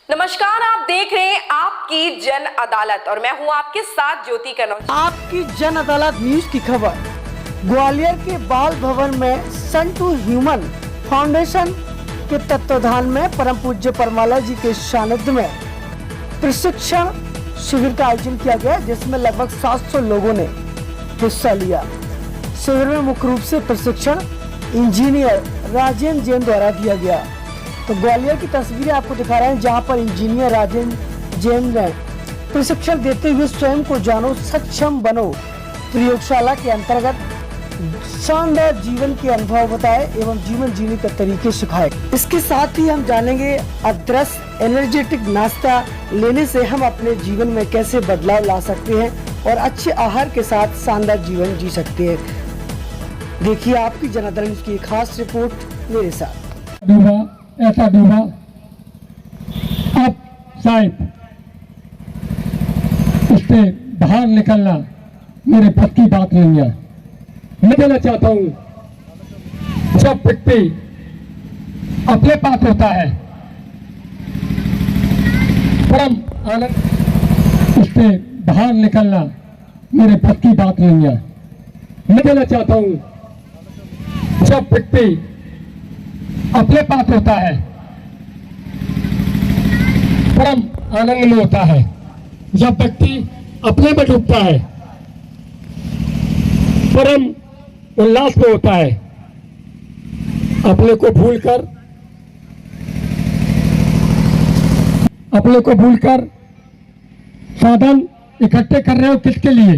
नमस्कार, आप देख रहे हैं आपकी जन अदालत और मैं हूं आपके साथ ज्योति कनौज। आपकी जन अदालत न्यूज की खबर। ग्वालियर के बाल भवन में सन टू ह्यूमन फाउंडेशन के तत्वाधान में परम पूज्य परमाला जी के सानिध्य में प्रशिक्षण शिविर का आयोजन किया गया, जिसमें लगभग 700 लोगों ने हिस्सा लिया। शिविर में मुख्य रूप से प्रशिक्षण इंजीनियर राजेंद्र जैन द्वारा दिया गया। तो ग्वालियर की तस्वीरें आपको दिखा रहे हैं, जहां पर इंजीनियर राजेंद्र जैन ने प्रशिक्षण देते हुए स्वयं को जानो सक्षम बनो प्रयोगशाला के अंतर्गत शानदार जीवन के अनुभव बताए एवं जीवन जीने के तरीके सिखाए। इसके साथ ही हम जानेंगे अदरस एनर्जेटिक नाश्ता लेने से हम अपने जीवन में कैसे बदलाव ला सकते हैं और अच्छे आहार के साथ शानदार जीवन जी सकते हैं। देखिए आपकी जन अदालत की खास रिपोर्ट मेरे साथ। ऐसा डूबा अब शायद उससे बाहर निकलना मेरे बस की बात नहीं है। मैं कहना चाहता हूं, जब व्यक्ति अपने पास होता है परम आनंद, उससे बाहर निकलना मेरे बस की बात नहीं है। मैं कहना चाहता हूं, जब व्यक्ति अपने पास होता है परम आनंद में होता है। जब व्यक्ति अपने में डूबता है परम उल्लास में होता है। अपने को भूलकर साधन इकट्ठे कर रहे हो किसके लिए?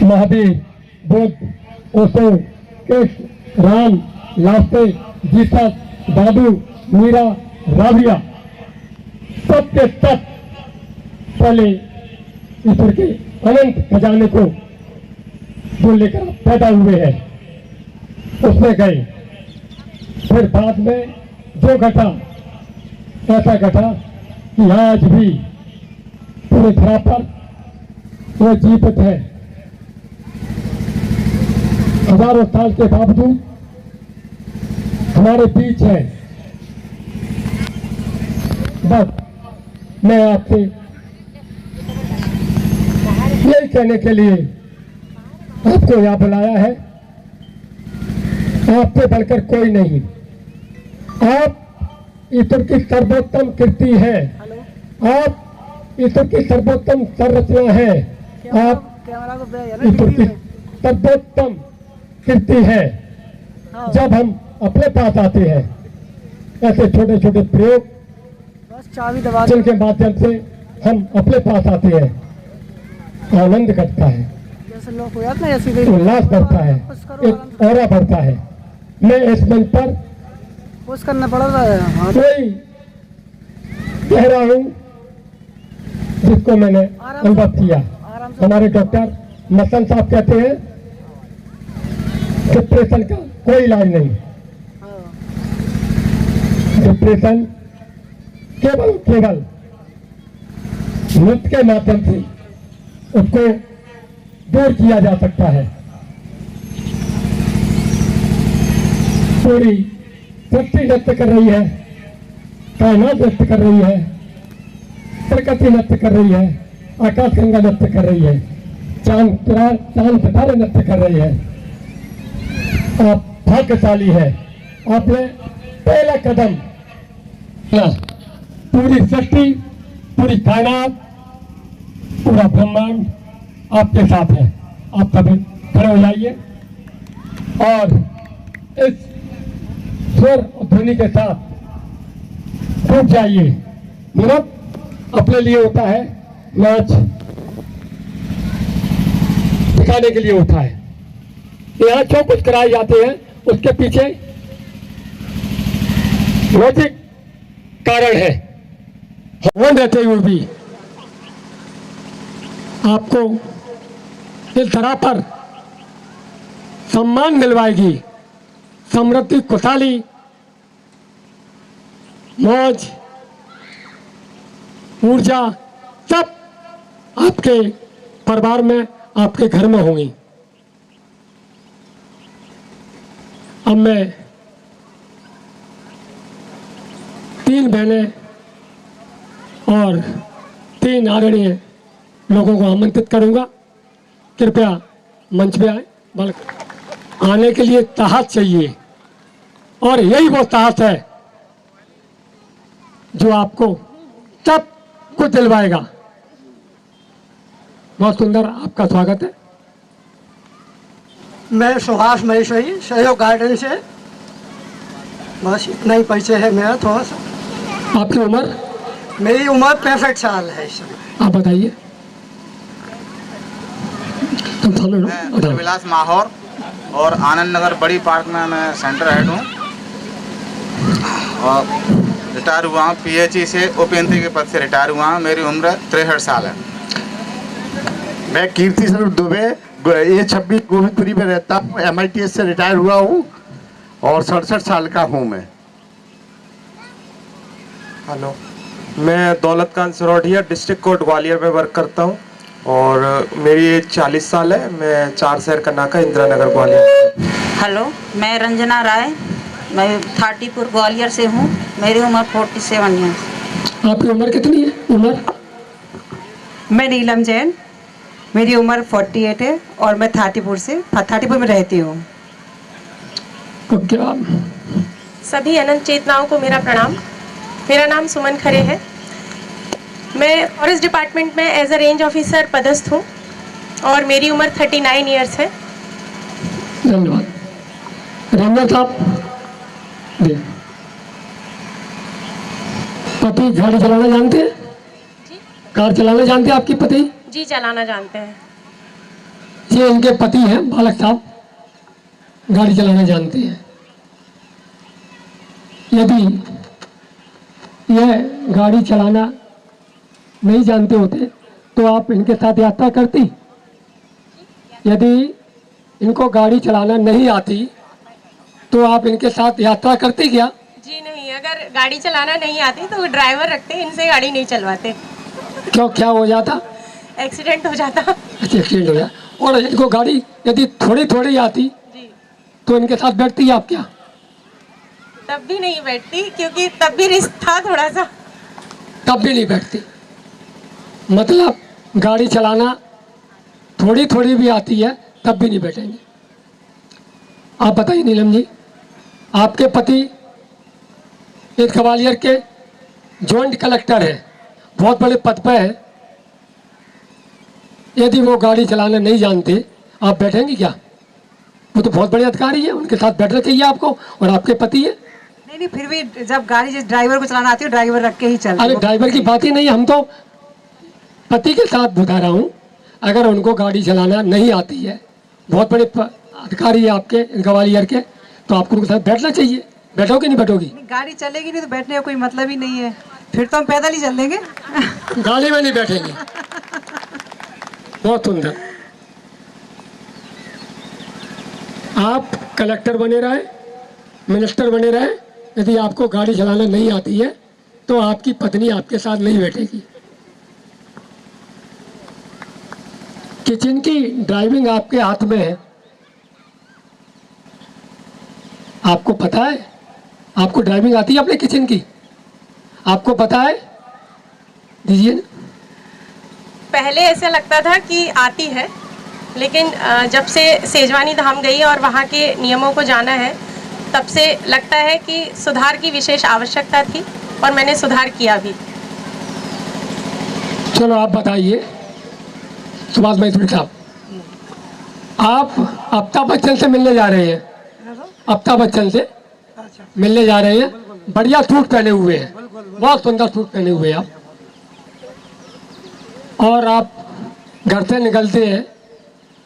महावीर, बुद्ध, ओशो, कृष्ण, राम, लास्ते, जीसस, दादू, मीरा, राबिया, सब के सब पहले ईश्वर के अनंत खजाने को जो लेकर पैदा हुए हैं उसमें गए। फिर बाद में जो घटा ऐसा घटा कि आज भी पूरे धरा पर वो जीवित है। हजारों साल के बावजूद हमारे बीच है। बस मैं आपसे यही कहने के लिए आपको यहाँ बुलाया है, आपसे बढ़कर कोई नहीं। आप ईश्वर की सर्वोत्तम कृति है, आप ईश्वर की सर्वोत्तम संरचना है, आप ईश्वर की सर्वोत्तम कृति है। जब हम अपने पास आते हैं ऐसे छोटे छोटे प्रयोग जिनके माध्यम से हम अपने पास आते हैं, आनंद घटता है, उल्लास बढ़ता है, एक ऑरा बढ़ता है। मैं इस मंच पर करना पड़ रहा है कोई कह रहा हूँ जिसको मैंने अनुभव किया। हमारे डॉक्टर मसन साहब कहते हैं डिप्रेशन का कोई इलाज नहीं। डिप्रेशन केवल नृत्य के माध्यम से उसको दूर किया जा सकता है। पूरी सृष्टि नृत्य कर रही है, कायनात नृत्य कर रही है, प्रकृति नृत्य कर रही है, आकाश गंगा नृत्य कर रही है, चांद सितारे नृत्य कर रही है। आप भाग्यशाली है, आपने पहला कदम, पूरी सृष्टि, पूरी कायनात, पूरा ब्रह्मांड आपके साथ है। आप कभी खड़े हो जाइए और इस स्वर और ध्वनि के साथ डूब जाइए। नृत्य अपने लिए होता है, नाच दिखाने के लिए होता है। यहाँ जो कुछ कराए जाते हैं उसके पीछे लॉजिक कारण है। भगवान रहते हुए भी आपको इस धरा पर सम्मान मिलवाएगी, समृद्धि, खुशहाली, मौज, ऊर्जा सब आपके परिवार में, आपके घर में होंगी। अब मैं 3 बहनें और 3 आदरणीय लोगों को आमंत्रित करूंगा, कृपया मंच पे आए। बल्कि आने के लिए ताकत चाहिए और यही वो ताकत है जो आपको सब कुछ दिलवाएगा। बहुत सुंदर आपका स्वागत है। मैं सुभाष महेश्वरी, सहयोग गार्डन से। बस इतना ही परिचय है मेरा थोड़ा सा। आपकी उम्र? मेरी उम्र 65 साल है इस समय। आप बताइए। तुम सामने लो। मैं विलास माहौर और आनंद नगर बड़ी पार्क में मैं सेंटर हेड हूँ और रिटायर हुआ हूँ PHE से, ओपीएनसी के पद से रिटायर हुआ हूँ। मेरी उम्र 63 साल है। मैं कीर्ति स्वरूप दुबे A26 गोविंदपुरी में रहता हूँ। MITS से रिटायर हुआ हूँ और 67 साल का हूँ मैं। हेलो, मैं दौलत खान सरोडिया डिस्ट्रिक्ट कोर्ट ग्वालियर में वर्क करता हूँ और मेरी एज 40 साल है। मैं 4 शहर का नाका, इंदिरा नगर, ग्वालियर। हेलो, मैं रंजना राय, मैं थाटीपुर ग्वालियर से हूँ। मेरी उम्र 47 ईयर्स। आपकी उम्र कितनी है? उम्र? मैं नीलम जैन, मेरी उम्र 48 है और मैं थाटीपुर में रहती हूँ। ओके। आप सभी अनंत चेतनाओं को मेरा प्रणाम। मेरा नाम सुमन खरे है। मैं फॉरेस्ट डिपार्टमेंट में एज अ रेंज ऑफिसर पदस्थ हूँ और मेरी उम्र 39 ईयर्स है। धन्यवाद। रंजना साहब, पति गाड़ी चलाना जानते हैं? कार चलाना जानते हैं आपकी पति? जी, चलाना जानते हैं। ये इनके पति हैं, बालक साहब, गाड़ी चलाना जानते हैं। यदि यह गाड़ी चलाना नहीं जानते होते तो आप इनके साथ यात्रा करती? यदि इनको गाड़ी चलाना नहीं आती तो आप इनके साथ यात्रा करती क्या? जी नहीं, अगर गाड़ी चलाना नहीं आती तो ड्राइवर रखते, इनसे गाड़ी नहीं चलवाते। क्यों, क्या हो जाता? एक्सीडेंट हो जाता। अच्छा, एक्सीडेंट हो जाए। और इनको गाड़ी यदि थोड़ी थोड़ी आती जी, तो इनके साथ बैठती आप क्या? तब भी नहीं बैठती क्योंकि तब भी रिस्क था थोड़ा सा। तब भी नहीं बैठती? मतलब गाड़ी चलाना थोड़ी थोड़ी भी आती है तब भी नहीं बैठेंगे। आप बताइए नीलम जी, आपके पति एक ग्वालियर के जॉइंट कलेक्टर है, बहुत बड़े पद पर है। यदि वो गाड़ी चलाना नहीं जानते, आप बैठेंगे क्या? वो तो बहुत बड़े अधिकारी है, उनके साथ बैठना चाहिए आपको। और आपके पति है। नहीं, फिर भी जब गाड़ी जिस ड्राइवर को चलाना आती है, ड्राइवर रख के ही चलते। अरे ड्राइवर की बात ही नहीं, हम तो पति के साथ बता रहा हूँ। अगर उनको गाड़ी चलाना नहीं आती है, बहुत बड़े अधिकारी है आपके ग्वालियर के, तो आपको उनके साथ बैठना चाहिए। बैठोगे नहीं बैठोगी? गाड़ी चलेगी नहीं तो बैठने का कोई मतलब ही नहीं है, फिर तो हम पैदल ही चल देंगे। गाड़ी में नहीं बैठेंगे। बहुत सुंदर। आप कलेक्टर बने रहे, मिनिस्टर बने रहे, यदि आपको गाड़ी चलाना नहीं आती है तो आपकी पत्नी आपके साथ नहीं बैठेगी। किचन की ड्राइविंग आपके हाथ में है, आपको पता है? आपको ड्राइविंग आती है अपने किचन की? आपको पता है? दीजिए। पहले ऐसा लगता था कि आती है, लेकिन जब से सेजवानी धाम गई और वहाँ के नियमों को जाना है, तब से लगता है कि सुधार की विशेष आवश्यकता थी और मैंने सुधार किया भी। चलो आप बताइए सुभाष महेश्वरी साहब, आप अमिताभ बच्चन से मिलने जा रहे हैं। अमिताभ बच्चन से मिलने जा रहे हैं। बढ़िया सूट पहने हुए हैं, बहुत सुंदर सूट पहने हुए हैं आप। और आप घर से निकलते हैं,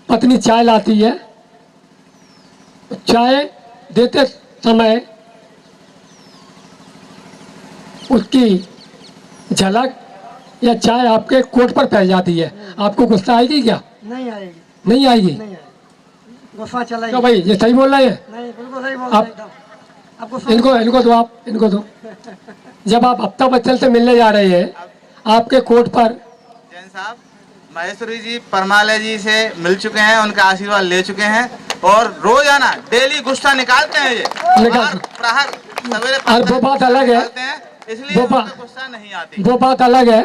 पत्नी चाय लाती है, चाय देते समय उसकी झलक या चाय आपके कोट पर फैल जाती है, आपको गुस्सा आएगी क्या? नहीं आएगी। नहीं आएगी? गुस्सा चला क्यों भाई, ये सही बोल रहे हैं? नहीं, बिल्कुल सही बोल आप रहे हैं। आपको इनको दो, आप इनको दो। जब आप अमिताभ बच्चन से मिलने जा रहे हैं, आपके कोट पर जैन साहब महेश्वरी जी परमालय जी से मिल चुके हैं, उनका आशीर्वाद ले चुके हैं और रोजाना डेली गुस्सा निकालते हैं। ये निकालते। प्रहर सवेरे और वो बात अलग है। इसलिए वो उनको गुस्सा नहीं आती। वो बात अलग है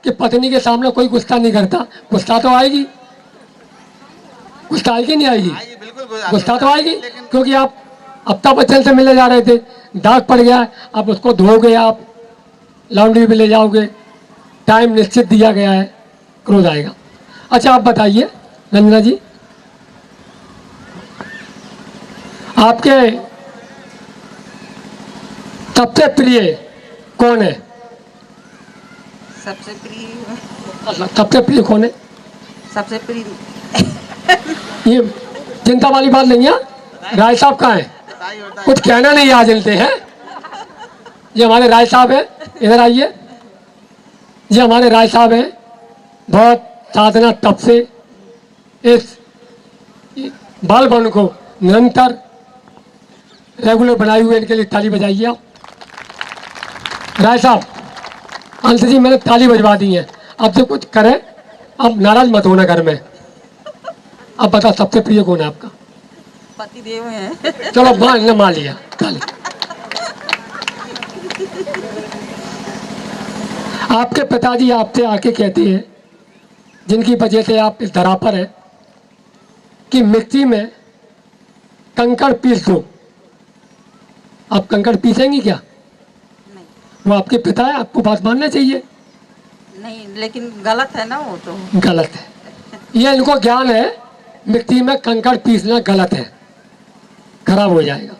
कि पत्नी के सामने कोई गुस्सा नहीं करता। गुस्सा तो आएगी, गुस्सा आएगी नहीं आएगी? आएगी, बिल्कुल गुस्सा तो आएगी, लेकिन क्योंकि आप अमिताभ बच्चन से मिलने जा रहे थे, दाग पड़ गया, अब उसको धोगे, आप लॉन्ड्री में ले जाओगे, टाइम निश्चित दिया गया है, क्रोध आएगा। अच्छा आप बताइए रंजना जी, आपके सबसे प्रिय कौन है? सबसे प्रिय सबसे प्रिय कौन है? सबसे प्रिय ये चिंता वाली बात नहीं है। राय साहब कहाँ है? कुछ कहना नहीं आ जलते हैं। ये हमारे राय साहब हैं, इधर आइए। ये हमारे राय साहब हैं, बहुत साधना तप से इस बाल भवन को निरंतर रेगुलर बनाए हुए, इनके लिए ताली बजाइए आप। राय साहब, अंश जी मैंने ताली बजवा दी है, अब जो कुछ करें, अब नाराज मत होना घर में। अब बता सबसे प्रिय कौन है आपका? पति देव हैं। चलो मान लिया ताली। आपके पिताजी आपसे आके कहते हैं, जिनकी वजह से आप इस धरा पर हैं, कि मिट्टी में कंकड़ पीस दो। आप कंकड़ पीसेंगी क्या? नहीं वो आपके पिता है, आपको बात मानना चाहिए। नहीं, लेकिन गलत है ना, वो तो गलत है, ये इनको ज्ञान है, मिट्टी में कंकड़ पीसना गलत है, खराब हो जाएगा।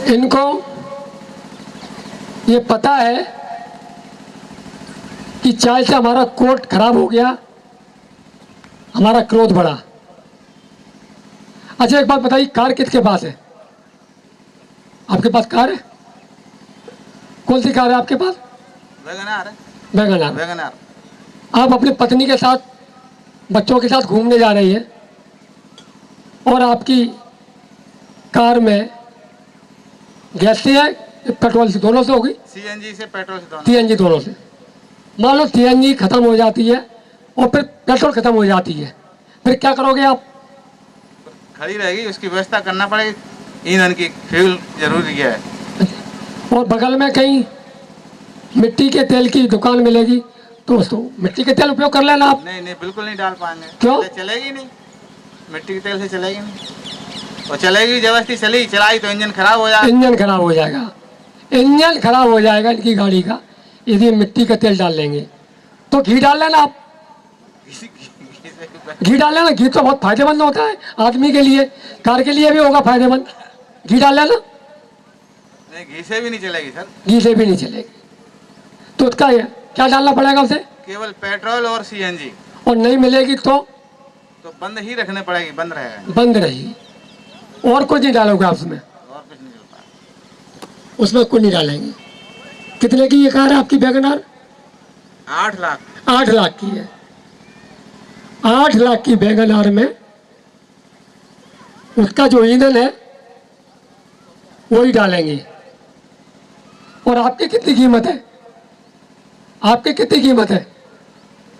इनको ये पता है कि चाय से हमारा कोट खराब हो गया, हमारा क्रोध बढ़ा। अच्छा एक बात बताइए, कार किसके पास है? आपके पास कार है? कौन सी कार है आपके पास? वैगनआर है। वैगनआर। वैगनआर। आप अपनी पत्नी के साथ, बच्चों के साथ घूमने जा रही है, और आपकी कार में गैस से है, पेट्रोल से, दोनों से होगी? सीएनजी से, पेट्रोल से, दोनों। सीएनजी दोनों से। मान लो सीएनजी खत्म हो जाती है और फिर पेट्रोल खत्म हो जाती है, फिर क्या करोगे आप? खड़ी रहेगी, उसकी व्यवस्था करना पड़ेगी। ईंधन की फ्यूल जरूरी है। और बगल में कहीं मिट्टी के तेल की दुकान मिलेगी तो मिट्टी के तेल उपयोग कर लेना आप। नहीं नहीं, बिल्कुल नहीं डाल पाएंगे। क्यों? चलेगी नहीं, मिट्टी के तेल से चलेगी नहीं। और चलेगी जबरदस्ती, चलाई तो इंजन खराब हो जाएगा। इंजन खराब हो जाएगा, इंजन खराब हो जाएगा इनकी गाड़ी का, यदि मिट्टी का तेल डाल लेंगे। तो घी डाल लेना आप, घी डाल लेना। घी तो बहुत फायदेमंद होता है आदमी के लिए, कार के लिए भी होगा फायदेमंद। घी डाल लेना। नहीं, घी से भी नहीं चलेगी सर। घी से भी नहीं चलेगी, तो उसका क्या डालना पड़ेगा उसे? केवल पेट्रोल और सीएनजी। और नहीं मिलेगी तो बंद ही रखने पड़ेगी, बंद रहेगा। बंद रहेगी, और कुछ नहीं डालोगे आप उसमें? और कुछ नहीं चलता, उसमें कुछ नहीं डालेंगे। कितने की ये कार है आपकी वैगनआर? 8 लाख। 8 लाख की है। 8 लाख की वैगनआर में उसका जो ईंधन है वही डालेंगे। और आपकी कितनी कीमत है? आपकी कितनी कीमत है?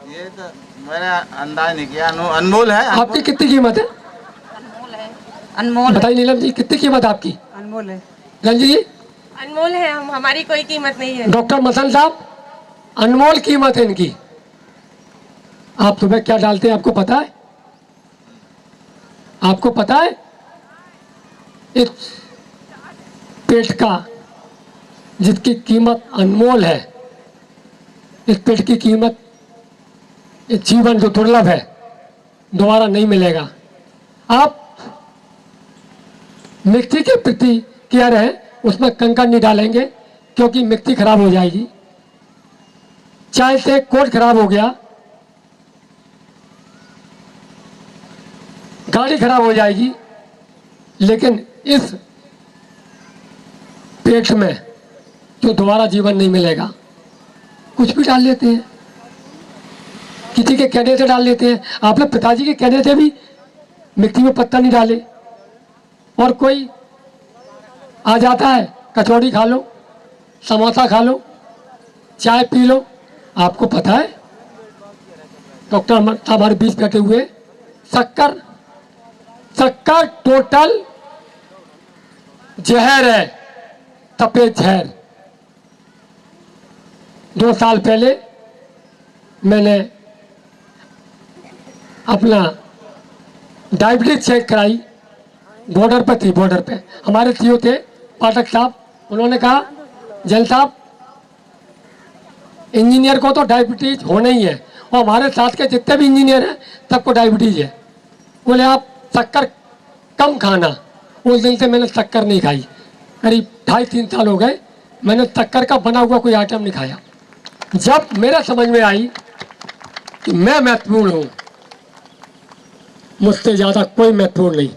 ये तो मैंने अंदाज नहीं किया, अनमोल है। आपकी कितनी कीमत है? अनमोल है। अनमोल बताइए नीलम जी, कितनी कीमत आपकी? अनमोल है। रंजी जी? अनमोल है, हमारी कोई कीमत नहीं है। डॉक्टर मसन साहब, अनमोल कीमत है इनकी। आप सुबह क्या डालते हैं आपको पता है? आपको पता है? इस पेट का जिसकी कीमत अनमोल है, इस पेट की कीमत, इस जीवन जो दुर्लभ है, दोबारा नहीं मिलेगा। आप मिट्टी के प्रति केयर है, उसमें कंकड़ नहीं डालेंगे क्योंकि मिट्टी खराब हो जाएगी। चाय से कोट खराब हो गया, गाड़ी खराब हो जाएगी, लेकिन इस पेट में जो दोबारा जीवन नहीं मिलेगा। कुछ भी डाल लेते हैं, किसी के कहने से डाल लेते हैं। आपने पिताजी के कहने से भी मिट्टी में पत्ता नहीं डाले, और कोई आ जाता है, कचौड़ी खा लो, समोसा खा लो, चाय पी लो। आपको पता है डॉक्टर हमारे बीच बैठे हुए, शक्कर टोटल जहर है, सफेद जहर। 2 साल पहले मैंने अपना डायबिटीज चेक कराई, बॉर्डर पे थी, बॉर्डर पे हमारे सीओ थे पाठक साहब। उन्होंने कहा जैन साहब इंजीनियर को तो डायबिटीज होना ही है, और हमारे साथ के जितने भी इंजीनियर हैं सबको डायबिटीज है। बोले आप शक्कर कम खाना। उस दिन से मैंने शक्कर नहीं खाई, करीब 2.5-3 साल हो गए मैंने शक्कर का बना हुआ कोई आइटम नहीं खाया। जब मेरा समझ में आई कि मैं महत्वपूर्ण हूँ, मुझसे ज़्यादा कोई महत्वपूर्ण नहीं,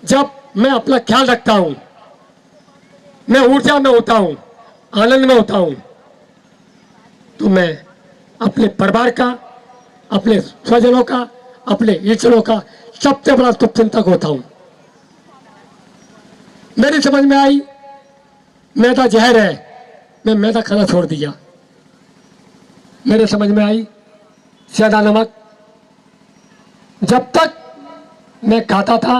जब मैं अपना ख्याल रखता हूँ, मैं ऊर्जा में होता हूँ, आनंद में होता हूँ, तो मैं अपने परिवार का, अपने स्वजनों का, अपने ईश्वरों का सबसे बड़ा शुभचिंतक होता हूँ। मेरी समझ में आई मैदा जहर है, मैं मैदा खाना छोड़ दिया। मेरे समझ में आई ज़्यादा नमक, जब तक मैं खाता था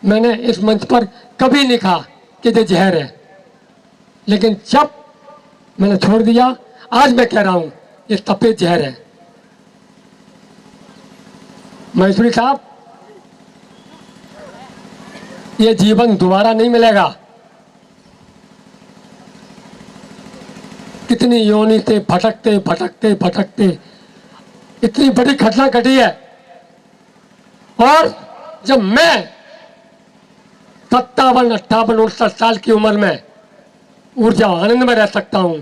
मैंने इस मंच पर कभी नहीं कहा कि ये जहर है, लेकिन जब मैंने छोड़ दिया आज मैं कह रहा हूं ये सफेद जहर है। मैसूरी साहब, ये जीवन दोबारा नहीं मिलेगा। कितनी योनि से भटकते भटकते भटकते इतनी बड़ी घटना घटी है, और जब मैं 57, 58, 59 साल की उम्र में ऊर्जा आनंद में रह सकता हूँ,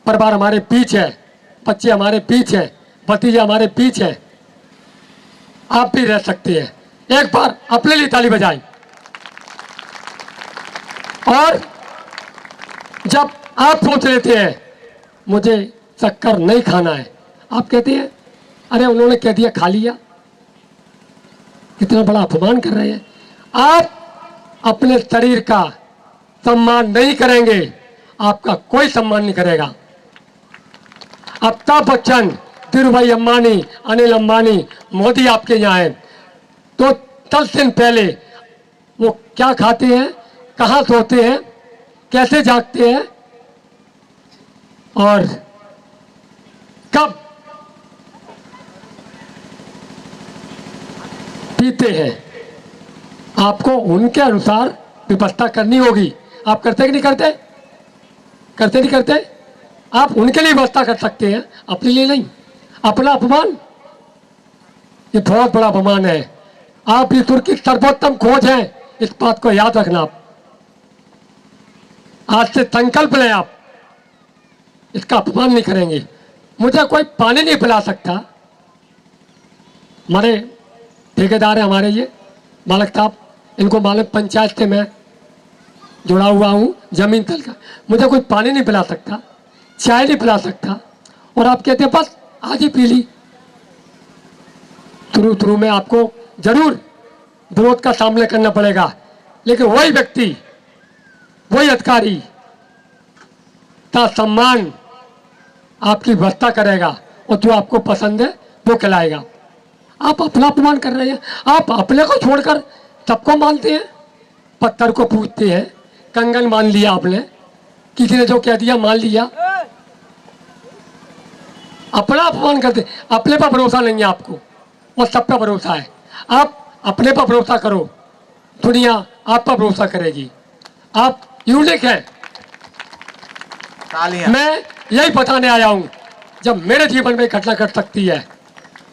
परिवार हमारे बीच है, बच्चे हमारे बीच हैं, भतीजे हमारे बीच हैं, आप भी रह सकते हैं। एक बार अपने लिए ताली बजाएं। और जब आप सोच लेते हैं मुझे शक्कर नहीं खाना है, आप कहते हैं अरे उन्होंने कह दिया खा लिया, कितना बड़ा अपमान कर रहे हैं। आप अपने शरीर का सम्मान नहीं करेंगे, आपका कोई सम्मान नहीं करेगा। अमिताभ बच्चन, धीरूभाई अंबानी, अनिल अंबानी, मोदी आपके यहाँ हैं, तो 10 दिन पहले वो क्या खाते हैं, कहाँ सोते हैं, कैसे जागते हैं और कब पीते हैं, आपको उनके अनुसार व्यवस्था करनी होगी। आप करते कि नहीं करते? करते नहीं करते? आप उनके लिए व्यवस्था कर सकते हैं, अपने लिए नहीं। अपना अपमान, ये बहुत बड़ा अपमान है। आप ईश्वर की सर्वोत्तम खोज हैं, इस बात को याद रखना। आप आज से संकल्प लें, आप इसका अपमान नहीं करेंगे। मुझे कोई पानी नहीं पिला सकता। हमारे ठेकेदार हैं हमारे ये मालिक साहब, इनको मालिक पंचायत से मैं जुड़ा हुआ हूँ, जमीन तल का। मुझे कोई पानी नहीं पिला सकता, चाय नहीं पिला सकता, और आप कहते हैं बस आज ही पी ली। शुरू में आपको जरूर विरोध का सामना करना पड़ेगा, लेकिन वही व्यक्ति, वही अधिकारी का सम्मान आपकी व्यवस्था करेगा, और जो आपको पसंद है वो खिलाएगा। आप अपना अपमान कर रहे हैं। आप अपने को छोड़कर सबको मानते हैं, पत्थर को पूजते हैं, कंगन मान लिया आपने, किसी ने जो कह दिया मान लिया, अपना अपमान करते। अपने पर भरोसा नहीं है आपको, और सब पर भरोसा है। आप अपने पर भरोसा करो, दुनिया आप पर भरोसा करेगी। आप यूनिक हैं। मैं यही बताने आया हूं, जब मेरे जीवन में घटना घट सकती है,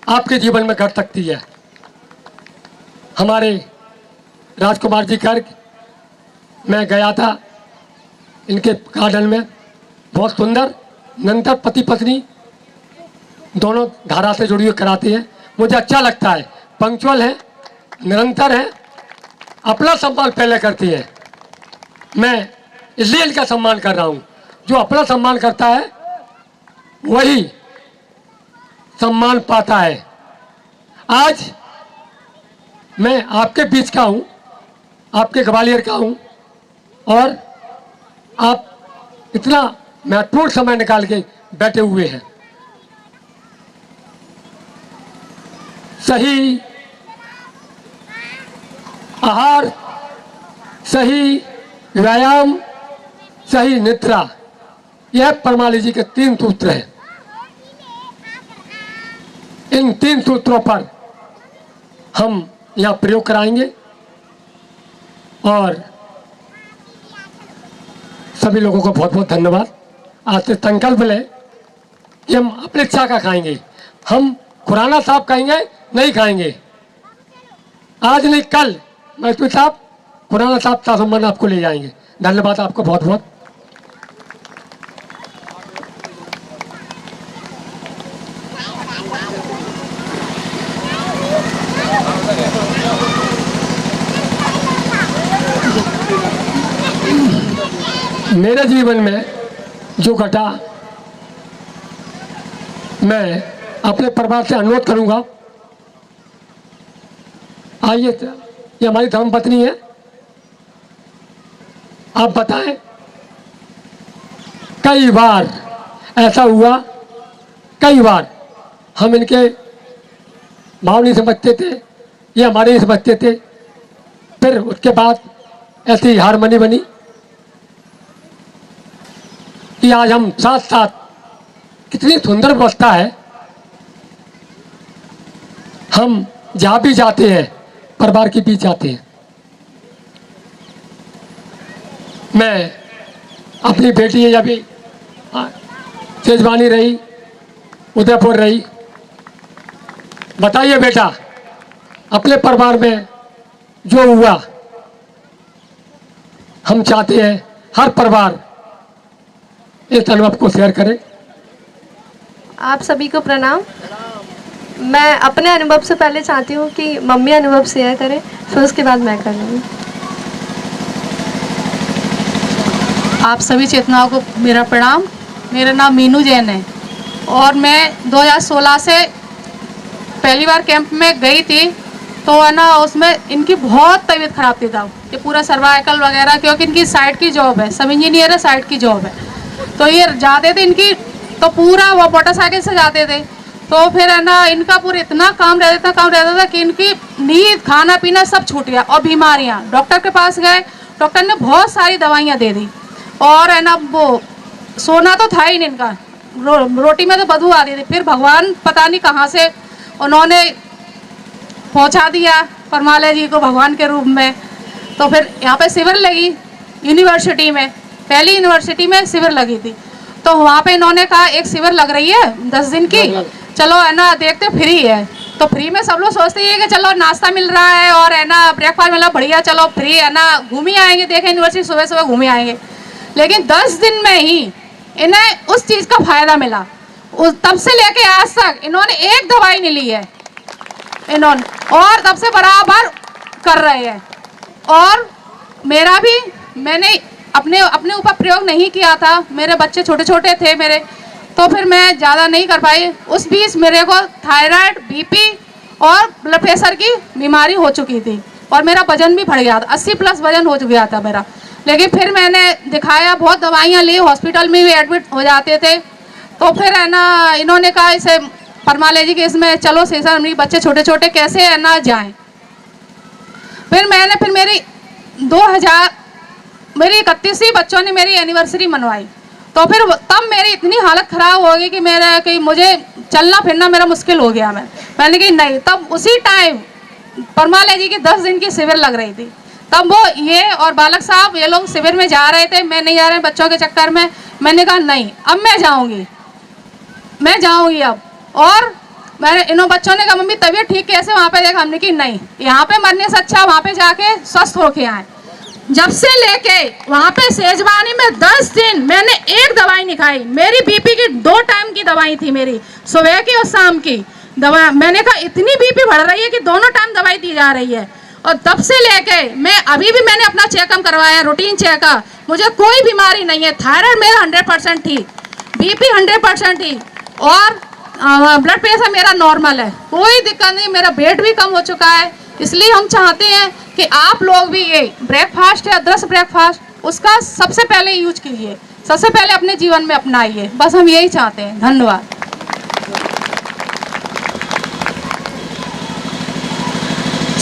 आपके जीवन में घट सकती है। हमारे राजकुमार जी घर मैं गया था, इनके गार्डन में बहुत सुंदर निरंतर पति पत्नी दोनों धारा से जुड़ी हुई कराते हैं। मुझे अच्छा लगता है, पंक्चुअल है, निरंतर है, अपना सम्मान पहले करती है। मैं इसलिए इनका सम्मान कर रहा हूँ। जो अपना सम्मान करता है वही सम्मान पाता है। आज मैं आपके बीच का हूँ, आपके ग्वालियर का हूँ, और आप इतना महत्वपूर्ण समय निकाल के बैठे हुए हैं। सही आहार, सही व्यायाम, सही निद्रा, यह परमाली जी के 3 सूत्र हैं। इन 3 सूत्रों पर हम यहाँ प्रयोग कराएंगे और सभी लोगों को बहुत बहुत धन्यवाद। आज से संकल्प लें कि हम अपने इच्छा का खाएंगे, हम खुराना साहब खाएंगे नहीं खाएंगे। आज नहीं कल महतवी साहब खुराना साहब सासुमन आपको ले जाएंगे। धन्यवाद आपको बहुत बहुत। मेरे जीवन में जो घटा, मैं अपने परिवार से अनुरोध करूंगा। आइए, ये हमारी धर्मपत्नी है, आप बताएं। कई बार ऐसा हुआ, कई बार हम इनके भाव नहीं समझते थे, ये हमारे नहीं समझते थे। फिर उसके बाद ऐसी हारमोनी बनी कि आज हम साथ साथ, कितनी सुंदर व्यवस्था है। हम जहाँ भी जाते हैं परिवार के बीच जाते हैं। मैं अपनी बेटी अभी सेजवानी रही, उदयपुर रही। बताइए बेटा, अपने परिवार में जो हुआ, हम चाहते हैं हर परिवार इस अनुभव को शेयर करें। आप सभी को प्रणाम। मैं अपने अनुभव से पहले चाहती हूँ कि मम्मी अनुभव शेयर करें, फिर उसके बाद मैं करूँगी। आप सभी चेतनाओं को मेरा प्रणाम। मेरा नाम मीनू जैन है और मैं 2016 से पहली बार कैंप में गई थी। तो है ना, उसमें इनकी बहुत तबीयत खराब थी तब, ये पूरा सर्वाइकल वगैरह, क्योंकि इनकी साइड की जॉब है, सब इंजीनियर है, साइड की जॉब है। तो ये जाते थे इनकी, तो पूरा वो मोटरसाइकिल से जाते थे। तो फिर है ना, इनका पूरा इतना काम रहता था कि इनकी नींद, खाना पीना सब छूट गया। और बीमारियाँ, डॉक्टर के पास गए, डॉक्टर ने बहुत सारी दवाइयाँ दे दी। और है ना, वो सोना तो था ही नहीं इनका, रोटी में तो बदबू आती थी। फिर भगवान पता नहीं कहाँ से उन्होंने पहुंचा दिया परमालय जी को भगवान के रूप में। तो फिर यहाँ पे शिविर लगी यूनिवर्सिटी में, पहली यूनिवर्सिटी में शिविर लगी थी। तो वहाँ पे इन्होंने कहा एक शिविर लग रही है 10 दिन की, चलो है ना देखते, फ्री है। तो फ्री में सब लोग सोचते हैं कि चलो नाश्ता मिल रहा है और है ना ब्रेकफास्ट मिल रहा है, बढ़िया, चलो फ्री है ना, घूम ही आएंगे, देखें यूनिवर्सिटी, सुबह सुबह घूम ही आएंगे। लेकिन 10 दिन में ही इन्हें उस चीज़ का फायदा मिला। तब से लेके आज तक इन्होंने एक दवाई नहीं ली है इन्होंने, और तब से बराबर कर रहे हैं। और मेरा भी, मैंने अपने ऊपर प्रयोग नहीं किया था, मेरे बच्चे छोटे छोटे थे मेरे, तो फिर मैं ज़्यादा नहीं कर पाई। उस बीच मेरे को थायराइड, बीपी और ब्लड प्रेशर की बीमारी हो चुकी थी और मेरा वजन भी बढ़ गया था, 80+ वजन हो गया था मेरा। लेकिन फिर मैंने दिखाया, बहुत दवाइयाँ ली, हॉस्पिटल में भी एडमिट हो जाते थे। तो फिर है ना, इन्होंने कहा इसे परमालय जी के इसमें चलो सेशन, मेरे बच्चे छोटे छोटे कैसे है ना जाएं। फिर मेरी 31वीं बच्चों ने मेरी एनिवर्सरी मनवाई। तो फिर तब मेरी इतनी हालत ख़राब हो गई कि मुझे चलना फिरना मेरा मुश्किल हो गया। मैंने कहा नहीं, तब उसी टाइम परमालय जी की 10 दिन की शिविर लग रही थी। तब वो ये और बालक साहब ये लोग शिविर में जा रहे थे, मैं नहीं जा रहे बच्चों के चक्कर में। मैंने कहा नहीं, अब मैं जाऊंगी अब। और मैंने इन बच्चों ने कहा मम्मी तबीयत ठीक कैसे वहाँ पे देखा, हमने कि नहीं, यहाँ पे मरने से अच्छा वहाँ पे जाके स्वस्थ होके आए। जब से लेके वहाँ पे सेजवानी में 10 दिन मैंने एक दवाई नहीं खाई। मेरी बीपी की 2 टाइम की दवाई थी, मेरी सुबह की और शाम की दवा। मैंने कहा इतनी बीपी बढ़ रही है कि दोनों टाइम दवाई दी जा रही है। और तब से लेके मैं अभी भी मैंने अपना चेकअप करवाया, रूटीन चेकअप, मुझे कोई बीमारी नहीं है। थायराइड मेरा 100% थी, बीपी 100% थी और ब्लड प्रेशर मेरा नॉर्मल है, कोई दिक्कत नहीं। मेरा वेट भी कम हो चुका है। इसलिए हम चाहते हैं कि आप लोग भी ये ब्रेकफास्ट है, अदरक ब्रेकफास्ट, उसका सबसे पहले यूज कीजिए, सबसे पहले अपने जीवन में अपनाइए। बस हम यही चाहते हैं। धन्यवाद।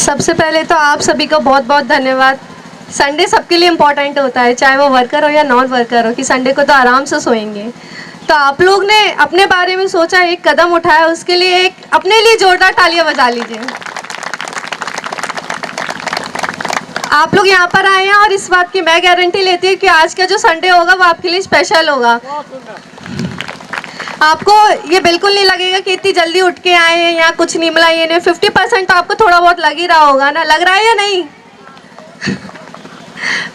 सबसे पहले तो आप सभी को बहुत बहुत धन्यवाद संडे सबके लिए इम्पोर्टेंट होता है, चाहे वो वर्कर हो या नॉन वर्कर हो, कि संडे को तो आराम से सोएंगे। तो आप लोग ने अपने बारे में सोचा, एक कदम उठाया, उसके लिए एक अपने लिए जोरदार तालियां बजा लीजिए। आप लोग यहाँ पर आए हैं और इस बात की मैं गारंटी लेती हूँ कि आज का जो संडे होगा वो आपके लिए स्पेशल होगा। आपको ये बिल्कुल नहीं लगेगा कि इतनी जल्दी उठ के आए हैं, यहाँ कुछ नहीं मिला, ये नहीं। 50% तो आपको थोड़ा बहुत लग ही रहा होगा ना, लग रहा है या नहीं?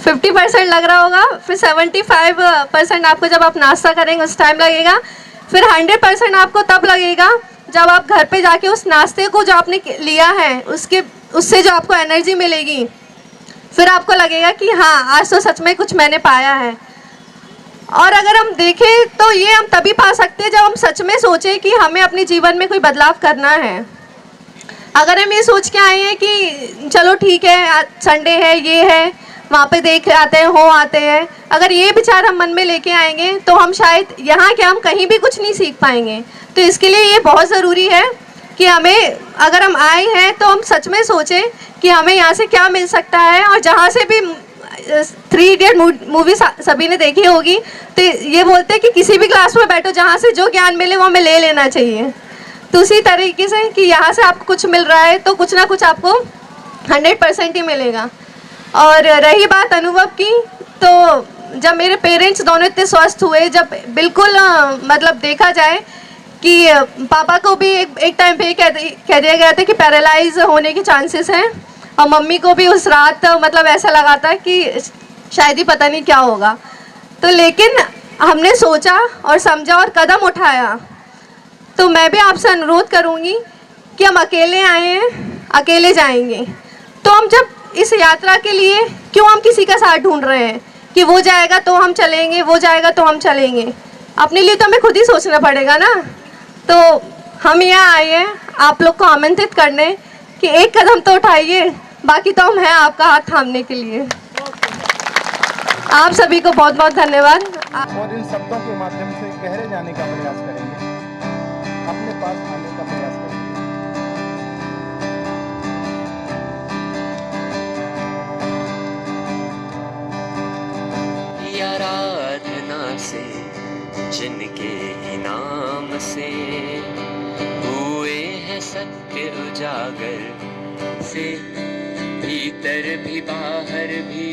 50% लग रहा होगा, फिर 75% आपको जब आप नाश्ता करेंगे उस टाइम लगेगा, फिर 100% आपको तब लगेगा जब आप घर पे जाके उस नाश्ते को जो आपने लिया है उससे जो आपको एनर्जी मिलेगी, फिर आपको लगेगा कि हाँ आज तो सच में कुछ मैंने पाया है। और अगर हम देखें तो ये हम तभी पा सकते हैं जब हम सच में सोचें कि हमें अपने जीवन में कोई बदलाव करना है। अगर हम ये सोच के आए हैं कि चलो ठीक है आज संडे है, ये है, वहाँ पे देख आते हैं, हो आते हैं, अगर ये विचार हम मन में लेके आएंगे तो हम शायद यहाँ के हम कहीं भी कुछ नहीं सीख पाएंगे। तो इसके लिए ये बहुत ज़रूरी है कि हमें, अगर हम आए हैं तो हम सच में सोचें कि हमें यहाँ से क्या मिल सकता है। और जहाँ से भी 3 इडियट मूवी सभी ने देखी होगी, तो ये बोलते हैं कि किसी भी क्लास में बैठो, जहाँ से जो ज्ञान मिले वो हमें ले लेना चाहिए। तो उसी तरीके से कि यहाँ से आपको कुछ मिल रहा है तो कुछ ना कुछ आपको 100% ही मिलेगा। और रही बात अनुभव की, तो जब मेरे पेरेंट्स दोनों इतने स्वस्थ हुए, जब बिल्कुल मतलब देखा जाए कि पापा को भी एक टाइम पे कह दिया गया था कि पैरालाइज होने के चांसेस हैं, और मम्मी को भी उस रात मतलब ऐसा लगा था कि शायद ही पता नहीं क्या होगा। तो लेकिन हमने सोचा और समझा और कदम उठाया। तो मैं भी आपसे अनुरोध करूँगी कि हम अकेले आए हैं, अकेले जाएंगे। तो हम जब इस यात्रा के लिए क्यों हम किसी का साथ ढूंढ रहे हैं कि वो जाएगा तो हम चलेंगे, वो जाएगा तो हम चलेंगे? अपने लिए तो हमें खुद ही सोचना पड़ेगा ना। तो हम यहाँ आए हैं आप लोग को आमंत्रित करने कि एक कदम तो उठाइए, बाकी तो हम हैं आपका हाथ थामने के लिए। आप सभी को बहुत बहुत धन्यवाद। और इन शब्दों के माध्यम से गहरे जाने का प्रयास करेंगे, अपने पास आने का प्रयास करेंगे। आराधना से जिनके ही नाम से हुए हैं सत्य उजागर, से भीतर भी बाहर भी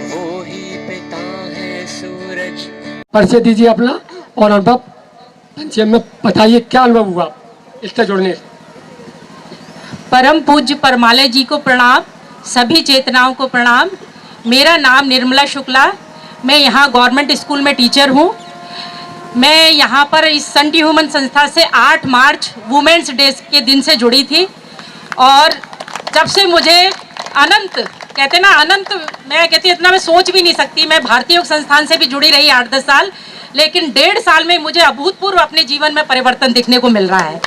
वो ही पिता है सूरज। परिचय दीजिए अपना और अनुभव परिचय में बताइए, क्या अनुभव हुआ इससे जुड़ने से? परम पूज्य परमालय जी को प्रणाम, सभी चेतनाओं को प्रणाम। मेरा नाम निर्मला शुक्ला, मैं यहाँ गवर्नमेंट स्कूल में टीचर हूँ। मैं यहाँ पर इस सन टू ह्यूमन संस्था से 8 मार्च वुमेन्स डे के दिन से जुड़ी थी, और जब से मुझे अनंत कहते ना, अनंत मैं कहती इतना मैं सोच भी नहीं सकती। मैं भारतीय योग संस्थान से भी जुड़ी रही 8-10 साल, लेकिन 1.5 साल में मुझे अभूतपूर्व अपने जीवन में परिवर्तन दिखने को मिल रहा है।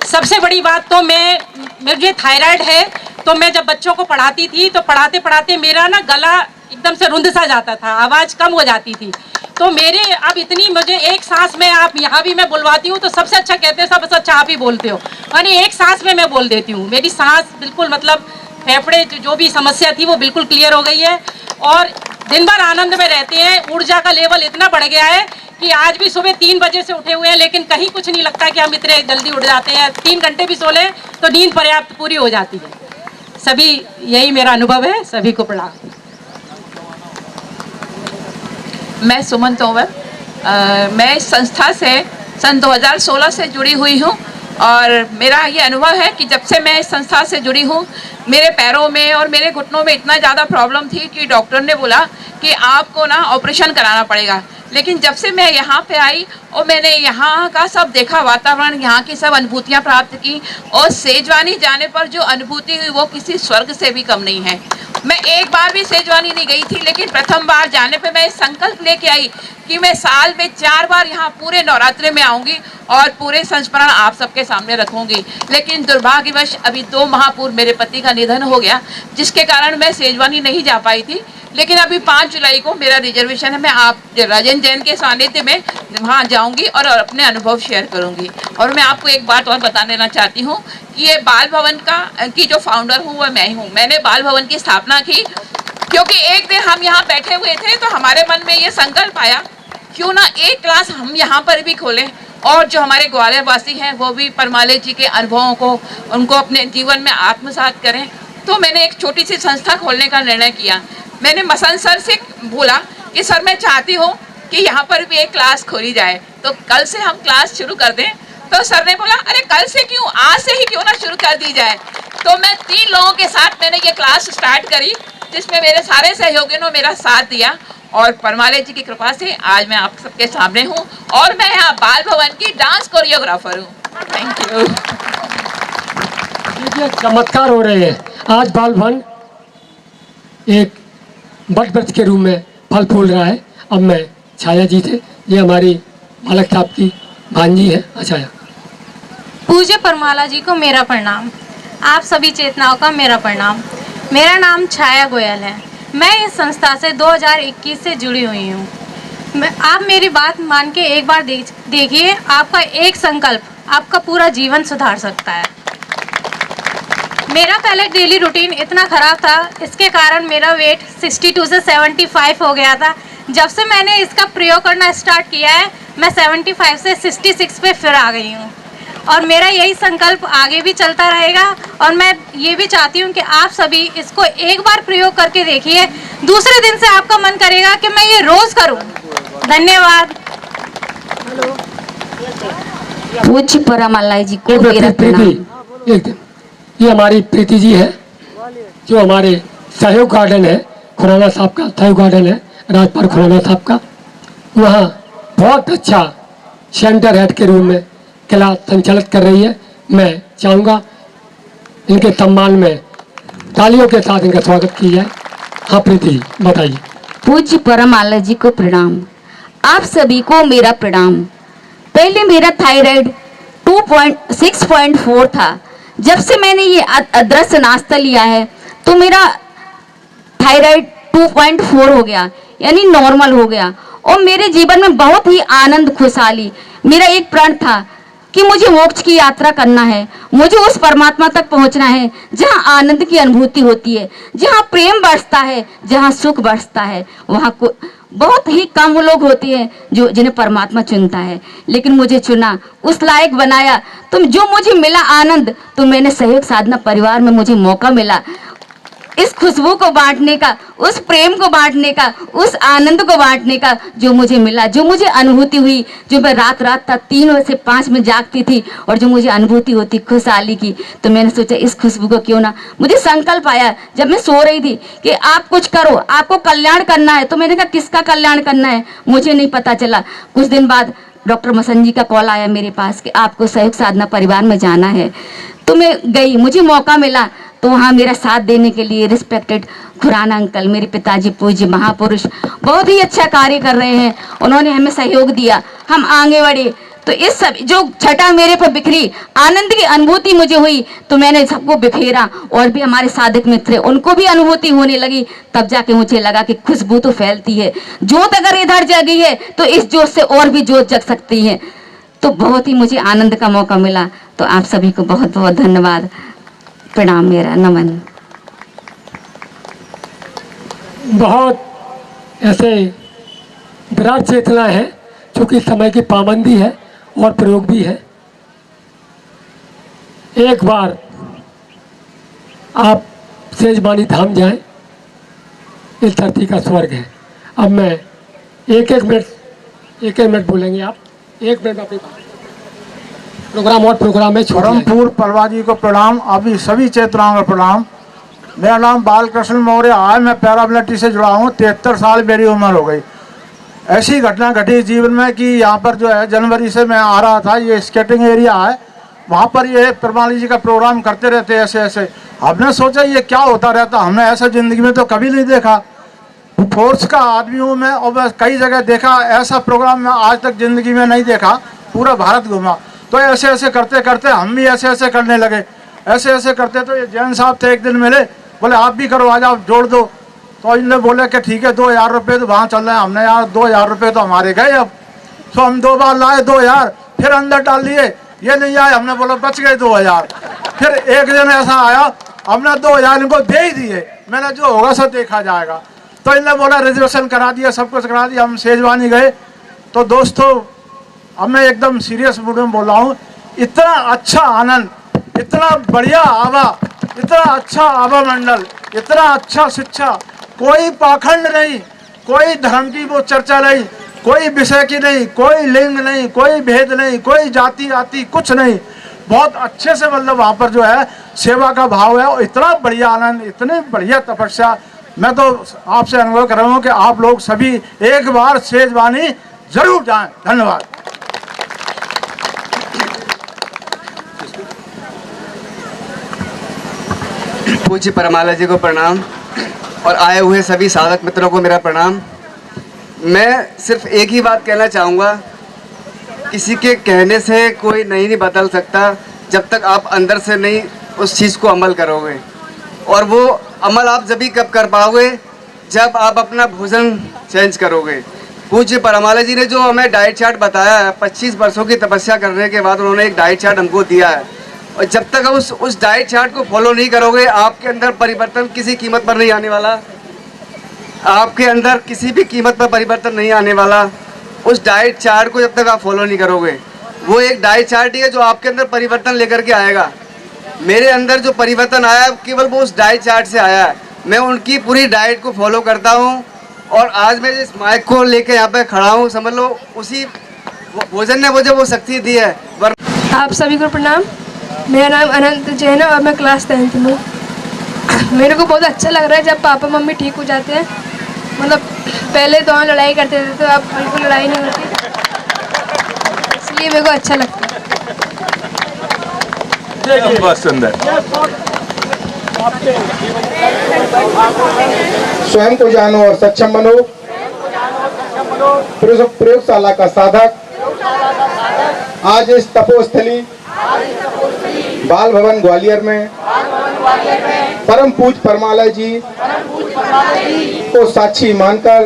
सबसे बड़ी बात तो मुझे थायराइड है, तो मैं जब बच्चों को पढ़ाती थी तो पढ़ाते पढ़ाते मेरा ना गला एकदम से रुंध सा जाता था, आवाज़ कम हो जाती थी। तो मेरे अब इतनी मुझे एक सांस में, आप यहाँ भी मैं बुलवाती हूँ तो सबसे अच्छा कहते हैं, सबसे अच्छा आप ही बोलते हो, यानी एक सांस में मैं बोल देती हूँ। मेरी सांस बिल्कुल मतलब फेफड़े जो भी समस्या थी वो बिल्कुल क्लियर हो गई है, और दिन भर आनंद में रहते हैं। ऊर्जा का लेवल इतना बढ़ गया है कि आज भी सुबह 3 बजे से उठे हुए हैं, लेकिन कहीं कुछ नहीं लगता कि हम इतने जल्दी उठ जाते हैं। 3 घंटे भी सो लें तो नींद पर्याप्त पूरी हो जाती है। सभी यही मेरा अनुभव है, सभी को प्रणाम। मैं सुमन तोमर, मैं इस संस्था से सन 2016 से जुड़ी हुई हूँ, और मेरा ये अनुभव है कि जब से मैं इस संस्था से जुड़ी हूँ, मेरे पैरों में और मेरे घुटनों में इतना ज़्यादा प्रॉब्लम थी कि डॉक्टर ने बोला कि आपको ना ऑपरेशन कराना पड़ेगा। लेकिन जब से मैं यहाँ पे आई और मैंने यहाँ का सब देखा, वातावरण, यहाँ की सब अनुभूतियाँ प्राप्त की, और सेजवानी जाने पर जो अनुभूति हुई वो किसी स्वर्ग से भी कम नहीं है। मैं एक बार भी सेजवानी नहीं गई थी, लेकिन प्रथम बार जाने पे मैं संकल्प लेके आई कि मैं साल में 4 बार यहाँ पूरे नवरात्रे में आऊँगी और पूरे संस्मरण आप सबके सामने रखूँगी। लेकिन दुर्भाग्यवश अभी 2 माह पूर्व मेरे पति का निधन हो गया, जिसके कारण मैं सेजवानी नहीं जा पाई थी। लेकिन अभी 5 जुलाई को मेरा रिजर्वेशन है। मैं आप राजेंद्र जैन के सानिध्य में वहाँ जाऊँगी और अपने अनुभव शेयर करूँगी। और मैं आपको एक बात और बता देना चाहती हूँ कि ये बाल भवन की जो फाउंडर हूँ वह मैं ही हूँ। मैंने बाल भवन की स्थापना की क्योंकि एक दिन हम यहाँ बैठे हुए थे तो हमारे मन में ये संकल्प आया, क्यों ना एक क्लास हम यहाँ पर भी खोलें और जो हमारे ग्वालियर वासी हैं वो भी परमाले जी के अनुभवों को उनको अपने जीवन में आत्मसात करें। तो मैंने एक छोटी सी संस्था खोलने का निर्णय किया। मैंने मसंद सर से बोला कि सर मैं चाहती हूँ कि यहाँ पर भी एक क्लास खोली जाए, तो कल से हम क्लास शुरू कर दें। तो सर ने बोला अरे कल से क्यों, आज से ही क्यों ना शुरू कर दी जाए। तो मैं 3 लोगों के साथ मैंने ये क्लास स्टार्ट करी, जिसमें मेरे सारे सहयोगियों ने मेरा साथ दिया और परमाले जी की कृपा से आज मैं आप सबके सामने हूँ और मैं यहाँ बाल भवन की डांस कोरियोग्राफर हूँ। Thank you. ये चमत्कार हो रहे हैं। आज बाल भवन एक बट वृक्ष के रूप में फल फूल रहा है। अब मैं छाया जी थे, ये हमारी मालक साहब की भांजी है छाया। पूज्य परमाला जी को मेरा प्रणाम, आप सभी चेतनाओं का मेरा प्रणाम। मेरा नाम छाया गोयल है। मैं इस संस्था से 2021 से जुड़ी हुई हूँ। आप मेरी बात मान के एक बार देखिए, आपका एक संकल्प आपका पूरा जीवन सुधार सकता है। मेरा पहले डेली रूटीन इतना ख़राब था, इसके कारण मेरा वेट 62 से 75 हो गया था। जब से मैंने इसका प्रयोग करना स्टार्ट किया है, मैं 75 से 66 पे फिर आ गई हूँ और मेरा यही संकल्प आगे भी चलता रहेगा। और मैं ये भी चाहती हूँ कि आप सभी इसको एक बार प्रयोग करके देखिए, दूसरे दिन से आपका मन करेगा कि मैं ये रोज़ करूँ। धन्यवाद। पूज्य परमाला जी को मेरा प्रणाम। ये हमारी प्रीति जी है, जो हमारे सहयोग गार्डन है, खुराना साहब का सहयोग गार्डन है, राजपाल खुराना साहब का, वहाँ बहुत अच्छा सेंटर हेड के रूप में क्लास संचालित कर रही है। मैं चाहूँगा इनके सम्मान में तालियों के साथ इनका स्वागत किया जाए। हाँ प्रीति जी बताइए। पूज्य परमाला जी को प्रणाम, आप सभी को मेरा प्रणाम। पहले मेरा थायराइड 6.4 था। जब से मैंने ये अदृश्य नाश्ता लिया है तो मेरा थायराइड 2.4 हो गया, यानी नॉर्मल हो गया। और मेरे जीवन में बहुत ही आनंद खुशहाली। मेरा एक प्रण था कि मुझे मोक्ष की यात्रा करना है, मुझे उस परमात्मा तक पहुंचना है जहां आनंद की अनुभूति होती है, जहां प्रेम बरसता है, जहां सुख बरसता है। वहां को बहुत ही कम लोग होते हैं जिन्हें परमात्मा चुनता है, लेकिन मुझे चुना, उस लायक बनाया। तो जो मुझे मिला आनंद, तो मैंने सहयोग साधना परिवार में मुझे मौका मिला इस खुशबू को बांटने का, उस प्रेम को बांटने का, उस आनंद को बांटने का जो मुझे मिला, जो मुझे अनुभूति हुई, जो मैं रात तक 3 से 5 में जागती थी और जो मुझे अनुभूति होती खुशहाली की। तो मैंने सोचा इस खुशबू को क्यों ना, मुझे संकल्प आया जब मैं सो रही थी कि आप कुछ करो, आपको कल्याण करना है। तो मैंने कहा किसका कल्याण करना है, मुझे नहीं पता चला। कुछ दिन बाद डॉक्टर मसंद जी का कॉल आया मेरे पास कि आपको सहयोग साधना परिवार में जाना है। तो मैं गई, मुझे मौका मिला। तो वहाँ मेरा साथ देने के लिए रिस्पेक्टेड खुराना अंकल, मेरे पिताजी पूज्य महापुरुष, बहुत ही अच्छा कार्य कर रहे हैं। उन्होंने हमें सहयोग दिया, हम आगे बढ़े। तो इस सब जो छटा मेरे पर बिखरी, आनंद की अनुभूति मुझे हुई, तो मैंने सबको बिखेरा। और भी हमारे साधक मित्र उनको भी अनुभूति होने लगी। तब जाके मुझे लगा कि खुशबू तो फैलती है, जोत अगर इधर जगी है तो इस जोत से और भी जोत जग सकती है। तो बहुत ही मुझे आनंद का मौका मिला। तो आप सभी को बहुत बहुत धन्यवाद, प्रणाम, मेरा नमन। बहुत ऐसे विराट चेतना है, चूँकि समय की पाबंदी है और प्रयोग भी है। एक बार आप सेजमानी धाम जाएं, इस धरती का स्वर्ग है। अब मैं एक एक मिनट बोलेंगे आप, 1 मिनट अपनी प्रोग्राम और प्रोग्राम में परम पूर्व परवा जी को प्रणाम, अभी सभी चेतनाओं का प्रणाम। मेरा नाम बालकृष्ण मौर्य है, मैं पैरामिलिट्री से जुड़ा हूँ। 73 साल मेरी उम्र हो गई। ऐसी घटना घटी जीवन में कि यहाँ पर जो है जनवरी से मैं आ रहा था, ये स्केटिंग एरिया है, वहाँ पर ये परमाली जी का प्रोग्राम करते रहते ऐसे ऐसे। हमने सोचा ये क्या होता रहता, हमने ऐसा ज़िंदगी में तो कभी नहीं देखा। फोर्स का आदमी हूँ मैं और मैं कई जगह देखा, ऐसा प्रोग्राम मैं आज तक ज़िंदगी में नहीं देखा। पूरा भारत घूमा। तो ऐसे ऐसे करते करते हम भी ऐसे ऐसे करने लगे। ऐसे ऐसे करते तो ये जैन साहब थे, एक दिन मिले, बोले आप भी करो, आज आप जोड़ दो। तो इनने बोले कि ठीक है 2000 रुपये तो वहाँ चल रहे हैं। हमने यार 2000 रुपये तो हमारे गए। अब तो हम 2 बार लाए 2000, फिर अंदर डाल लिए, ये नहीं आए। हमने बोला बच गए 2000। फिर एक दिन ऐसा आया, हमने 2000 इनको दे ही दिए। मैंने जो होगा सब देखा जाएगा। तो इनने बोला रिजर्वेशन करा दिया, सब कुछ करा दिया। हम सेजवानी गए। तो दोस्तों अब मैं एकदम सीरियस मूड में बोल रहा हूँ, इतना अच्छा आनंद, इतना बढ़िया आवा, इतना अच्छा आवा मंडल, इतना अच्छा शिक्षा, कोई पाखंड नहीं, कोई धर्म की वो चर्चा नहीं, कोई विषय की नहीं, कोई लिंग नहीं, कोई भेद नहीं, कोई जाति आति कुछ नहीं। बहुत अच्छे से मतलब वहाँ पर जो है सेवा का भाव है और इतना बढ़िया आनंद, इतनी बढ़िया तपस्या। मैं तो आपसे अनुरोध कर रहा हूँ कि आप लोग सभी एक बार सेजवानी जरूर जाएं। धन्यवाद। पूज्य परमाला जी को प्रणाम और आए हुए सभी साधक मित्रों को मेरा प्रणाम। मैं सिर्फ एक ही बात कहना चाहूँगा, किसी के कहने से कोई नहीं बदल सकता जब तक आप अंदर से नहीं उस चीज़ को अमल करोगे। और वो अमल आप जब भी कब कर पाओगे जब आप अपना भोजन चेंज करोगे। पूज्य परमाला जी ने जो हमें डाइट चार्ट बताया है, 25 वर्षों की तपस्या करने के बाद उन्होंने एक डाइट चार्ट हमको दिया है। और जब तक आप उस डाइट चार्ट को फॉलो नहीं करोगे, आपके अंदर परिवर्तन किसी कीमत पर नहीं आने वाला। आपके अंदर किसी भी कीमत पर परिवर्तन नहीं आने वाला। उस डाइट चार्ट को जब तक आप फॉलो नहीं करोगे, वो एक डाइट चार्ट ही है जो आपके अंदर परिवर्तन लेकर के आएगा। मेरे अंदर जो परिवर्तन आया केवल वो उस डाइट चार्ट से आया है। मैं उनकी पूरी डाइट को फॉलो करता हूँ और आज मैं जिस माइक को लेकर यहाँ पे खड़ा हूँ, समझ लो उसी भोजन ने मुझे वो शक्ति दी है। आप सभी को प्रणाम। मेरा नाम अनंत जैन है और मैं क्लास 10th में हूँ। मेरे को बहुत अच्छा लग रहा है जब पापा मम्मी ठीक हो जाते हैं। मतलब पहले तो हम लड़ाई करते थे, तो अब बिल्कुल लड़ाई नहीं होती, इसलिए मेरे को अच्छा लगता है। बहुत सुंदर। स्वयं को जानो और सक्षम बनो। प्रयोगशाला का साधक आज इस तपोस्थली बाल भवन ग्वालियर में परम पूज्य परमालय जी को साक्षी मानकर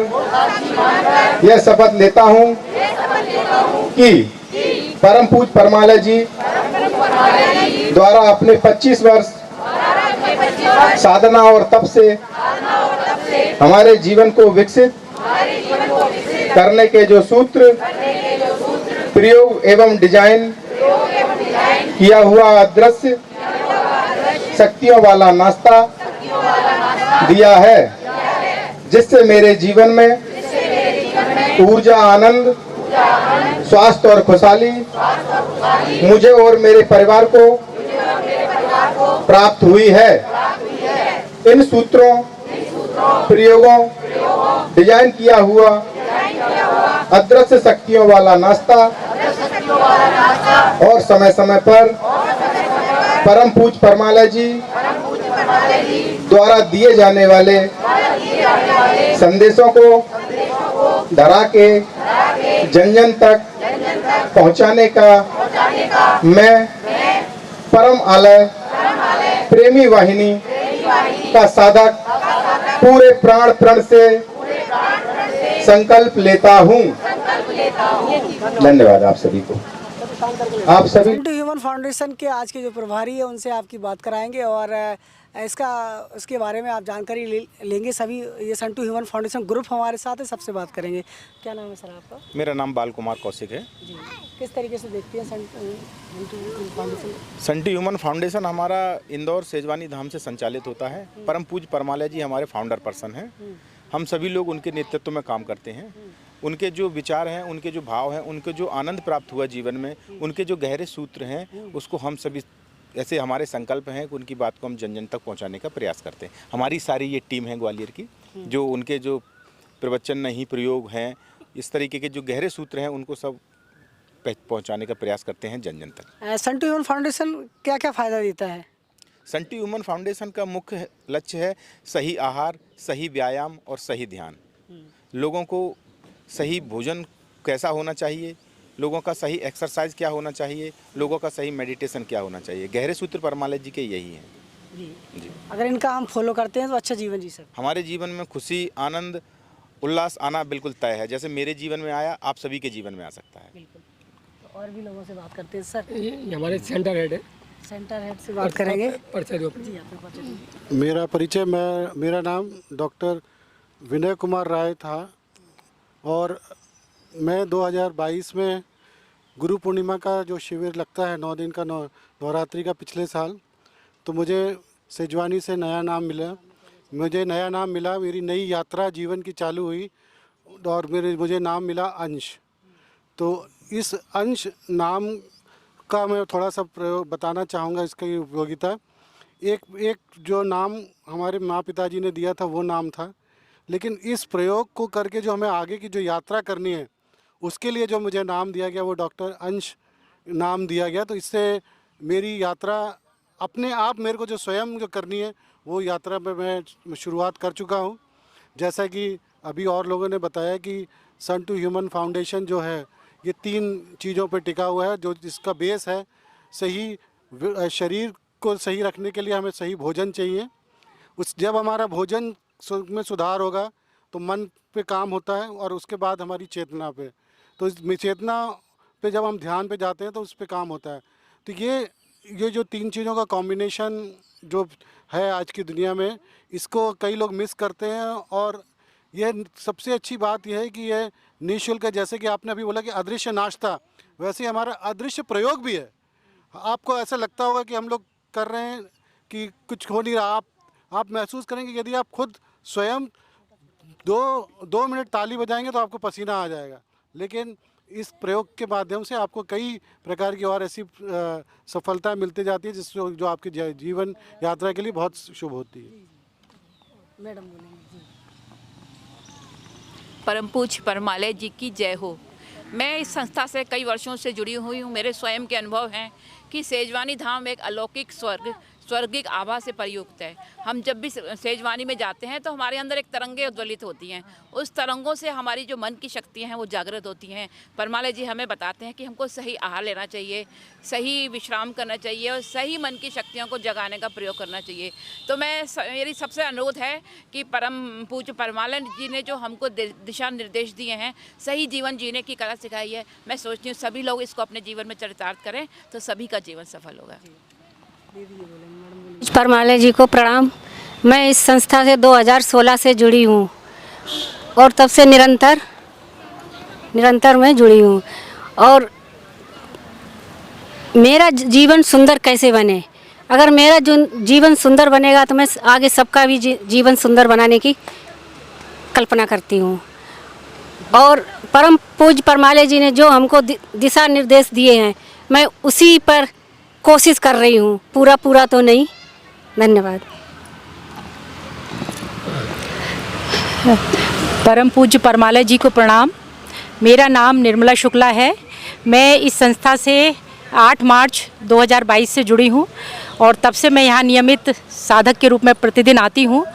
यह शपथ लेता हूँ कि परम पूज्य परमालय जी द्वारा अपने 25 वर्ष साधना और तप से हमारे जीवन को विकसित करने के जो सूत्र, प्रयोग एवं डिजाइन किया हुआ अदृश्य शक्तियों वाला नाश्ता दिया है, जिससे मेरे जीवन में ऊर्जा, आनंद, स्वास्थ्य और खुशहाली मुझे और मेरे परिवार को प्राप्त हुई है। इन सूत्रों, प्रयोगों, डिजाइन किया हुआ अदृश्य शक्तियों वाला नाश्ता और समय समय पर परम पूज्य परमालय जी द्वारा दिए जाने वाले संदेशों को धरा के जन जन तक पहुंचाने का मैं परम आलय प्रेमी वाहिनी का साधक पूरे प्राण प्रण से संकल्प लेता हूँ। धन्यवाद आप सभी को। आप सभी सेंटू ह्यूमन फाउंडेशन के आज के जो प्रभारी है उनसे आपकी बात कराएंगे और इसके बारे में आप जानकारी लेंगे सभी। ये सेंटू ह्यूमन फाउंडेशन ग्रुप हमारे साथ है, सबसे बात करेंगे। क्या नाम है सर आपका? मेरा नाम बाल कुमार कौशिक है। जी, किस तरीके से देखते हैं सेंटू ह्यूमन फाउंडेशन? सेंटू ह्यूमन फाउंडेशन हमारा इंदौर सेजवानी धाम से संचालित होता है। परम पूज्य परमालय जी हमारे फाउंडर पर्सन हैं। हम सभी लोग उनके नेतृत्व में काम करते हैं। उनके जो विचार हैं, उनके जो भाव हैं, उनके जो आनंद प्राप्त हुआ जीवन में, उनके जो गहरे सूत्र हैं, उसको हम सभी ऐसे हमारे संकल्प हैं कि उनकी बात को हम जन जन तक पहुंचाने का प्रयास करते हैं। हमारी सारी ये टीम है ग्वालियर की, जो उनके जो प्रवचन नहीं प्रयोग हैं, इस तरीके के जो गहरे सूत्र हैं, उनको सब पहुंचाने का प्रयास करते हैं जन जन तक। सेंटू ह्यूमन फाउंडेशन क्या क्या फ़ायदा देता है? सेंटू ह्यूमन फाउंडेशन का मुख्य लक्ष्य है सही आहार, सही व्यायाम और सही ध्यान। लोगों को सही भोजन कैसा होना चाहिए, लोगों का सही एक्सरसाइज क्या होना चाहिए, लोगों का सही मेडिटेशन क्या होना चाहिए। गहरे सूत्र परमालय जी के यही हैं। जी। अगर इनका हम फॉलो करते हैं तो अच्छा जीवन जी सकते। हमारे जीवन में खुशी, आनंद, उल्लास आना बिल्कुल तय है। जैसे मेरे जीवन में आया, आप सभी के जीवन में आ सकता है। बिल्कुल। तो और भी लोगों से बात करते हैं सर। ये हमारे सेंटर हेड है। सेंटर हेड से बात करेंगे। परिचय दो। जी, आपका परिचय दीजिए। मेरा परिचय, मेरा नाम डॉक्टर विनय कुमार राय था और मैं 2022 में गुरु पूर्णिमा का जो शिविर लगता है 9 दिन का नवरात्रि का पिछले साल, तो मुझे सेजवानी से नया नाम मिला। मेरी नई यात्रा जीवन की चालू हुई और मुझे नाम मिला अंश। तो इस अंश नाम का मैं थोड़ा सा प्रयोग बताना चाहूँगा, इसकी उपयोगिता। एक जो नाम हमारे माँ पिताजी ने दिया था वो नाम था, लेकिन इस प्रयोग को करके जो हमें आगे की जो यात्रा करनी है उसके लिए जो मुझे नाम दिया गया वो डॉक्टर अंश नाम दिया गया। तो इससे मेरी यात्रा अपने आप मेरे को जो स्वयं जो करनी है वो यात्रा में मैं शुरुआत कर चुका हूँ। जैसा कि अभी और लोगों ने बताया कि सन टू ह्यूमन फाउंडेशन जो है ये 3 चीज़ों पर टिका हुआ है। जो जिसका बेस है सही शरीर को सही रखने के लिए हमें सही भोजन चाहिए। जब हमारा भोजन में सुधार होगा तो मन पे काम होता है और उसके बाद हमारी चेतना पे, तो इस चेतना पे जब हम ध्यान पे जाते हैं तो उस पे काम होता है। तो ये जो 3 चीज़ों का कॉम्बिनेशन जो है आज की दुनिया में, इसको कई लोग मिस करते हैं। और ये सबसे अच्छी बात यह है कि ये निःशुल्क है। जैसे कि आपने अभी बोला कि अदृश्य नाश्ता, वैसे हमारा अदृश्य प्रयोग भी है। आपको ऐसा लगता होगा कि हम लोग कर रहे हैं कि कुछ हो नहीं रहा, आप महसूस करेंगे यदि आप खुद स्वयं 2 मिनट ताली बजाएंगे तो आपको पसीना आ जाएगा। लेकिन इस प्रयोग के माध्यम से आपको कई प्रकार की और ऐसी सफलता मिलती जाती है जिससे जो आपके जीवन यात्रा के लिए बहुत शुभ होती है। मैडम बोलेंगे। परम पूज्य परमालय जी की जय हो। मैं इस संस्था से कई वर्षों से जुड़ी हुई हूँ। मेरे स्वयं के अनुभव हैं कि सेजवानी धाम एक अलौकिक स्वर्गिक आभा से प्रयुक्त है। हम जब भी सेजवानी में जाते हैं तो हमारे अंदर एक तरंगें उद्वेलित होती हैं। उस तरंगों से हमारी जो मन की शक्तियाँ हैं वो जागृत होती हैं। परमालय जी हमें बताते हैं कि हमको सही आहार लेना चाहिए, सही विश्राम करना चाहिए और सही मन की शक्तियों को जगाने का प्रयोग करना चाहिए। तो मेरी सबसे अनुरोध है कि परम पूज्य परमालय जी ने जो हमको दिशा निर्देश दिए हैं, सही जीवन जीने की कला सिखाई है, मैं सोचती हूँ सभी लोग इसको अपने जीवन में चरितार्थ करें तो सभी का जीवन सफल होगा। परमालय जी को प्रणाम। मैं इस संस्था से 2016 से जुड़ी हूँ और तब से निरंतर मैं जुड़ी हूँ। और मेरा जीवन सुंदर कैसे बने, अगर मेरा जीवन सुंदर बनेगा तो मैं आगे सबका भी जीवन सुंदर बनाने की कल्पना करती हूँ। और परम पूज्य परमालय जी ने जो हमको दिशा निर्देश दिए हैं मैं उसी पर कोशिश कर रही हूँ, पूरा तो नहीं। धन्यवाद। परम पूज्य परमालय जी को प्रणाम। मेरा नाम निर्मला शुक्ला है। मैं इस संस्था से 8 मार्च 2022 से जुड़ी हूँ और तब से मैं यहाँ नियमित साधक के रूप में प्रतिदिन आती हूँ।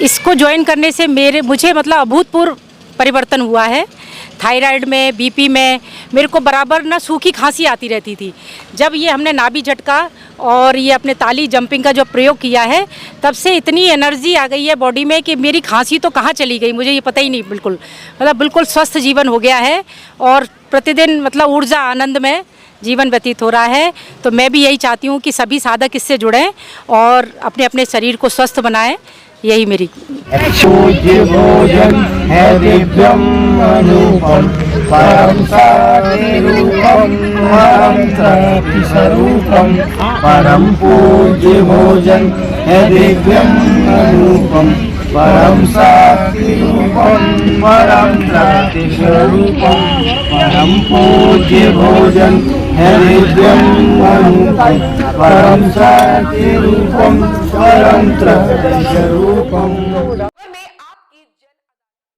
इसको ज्वाइन करने से मुझे मतलब अभूतपूर्व परिवर्तन हुआ है। थायराइड में, बीपी में मेरे को बराबर ना सूखी खांसी आती रहती थी। जब ये हमने नाभि झटका और ये अपने ताली जंपिंग का जो प्रयोग किया है तब से इतनी एनर्जी आ गई है बॉडी में कि मेरी खांसी तो कहाँ चली गई मुझे ये पता ही नहीं। बिल्कुल स्वस्थ जीवन हो गया है और प्रतिदिन मतलब ऊर्जा आनंद में जीवन व्यतीत हो रहा है। तो मैं भी यही चाहती हूँ कि सभी साधक इससे जुड़ें और अपने अपने शरीर को स्वस्थ बनाएं। यही मेरी पूज्य भोजन है दिव्यम अनुपम परम साधि रूपम परम तृप्ति स्वरूपम। परम पूज्य भोजन है दिव्यम अनुपम परम साधि रूपम परम तृप्ति स्वरूपम। परम पूज्य भोजन है दिव्यम अनुपम परम साधि रूपम परम तृप्ति स्वरूपम।